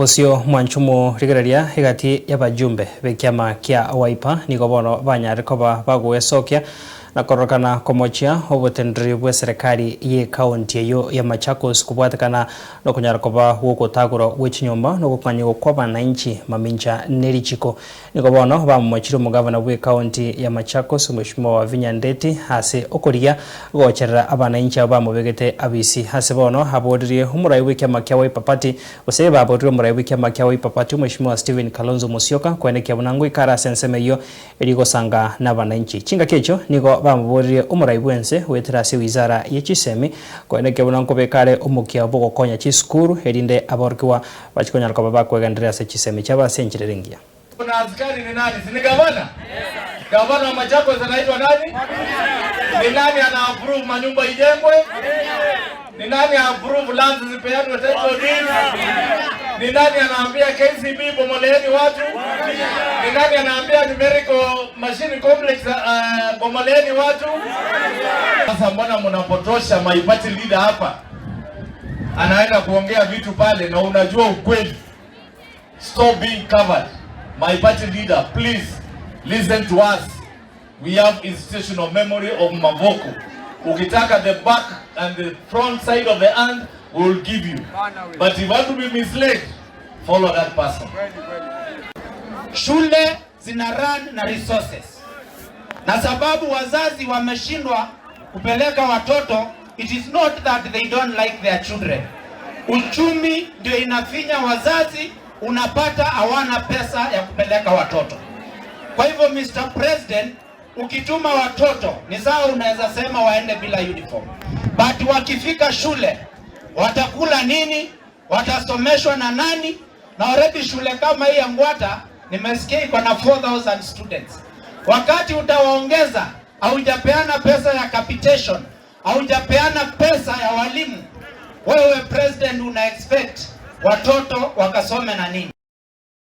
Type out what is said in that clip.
Osio mwanchumo rigararia igati y'abajumbe b'ekiama kia Wiper nigo bono banyare koba baguesokia na korokana komochia obotendri bwa serikali ye county eyo ya Machakos kubwatakana no kunyara koba gukotaguro w'ikinyomba no gukanyigo kwa bananchi maminja nerichiko nigo bono bamumochiro mugavana bwa county ya Machakos Mheshimiwa Vinya Ndeti hase okoria gocherera abananchi abamubegete abisi hase bono habodirie umurai w'ikiama kia Wiper party usebe babodire umurai w'ikiama kia Wiper party Mheshimiwa Stephen Kalonzo Musyoka kwenekea bunangu ikara senseme yo erigosanga n'abananchi chinga kecho nigo bamuburiye umurai bwense weterase wizara y'ekisemi kweneke bunanko bekare umukia bogo konya chiskuru erinde aborkiwa bachikonya ko babakwegenderera se kisemi cy'abasenjerengia. Kuna askari ni nani? Si ni gavana? Gavana wa Machakos anaitwa nani? Ni nani ana approve manyumba ijengwe? Ni nani ana approve lands zipeanwe title deed? Ni nani anaambia KCB bomoleeni watu? Ni nani anaambia numerical machine complex bomoleeni watu? Sasa mbona mnapotosha my party leader hapa? Anaenda kuongea vitu pale na unajua ukweli. Stop being covered. My party leader, please listen to us. We have institutional memory of Mavoko. Ukitaka the back and the front side of the hand, we will give you. But if you want to be misled, follow that person. Shule zina run na resources. Na sababu wazazi wameshindwa kupeleka watoto, it is not that they don't like their children. Uchumi ndio inafinya wazazi, unapata hawana pesa ya kupeleka watoto. Kwa hivyo Mr. President, ukituma watoto ni sawa, unaweza sema waende bila uniform. But wakifika shule, watakula nini? Watasomeshwa na nani? Na already shule kama hii ya Ngwata nimesikia iko na 4,000 students. Wakati utawaongeza, haujapeana pesa ya capitation, haujapeana pesa ya walimu, wewe president una expect watoto wakasome na nini?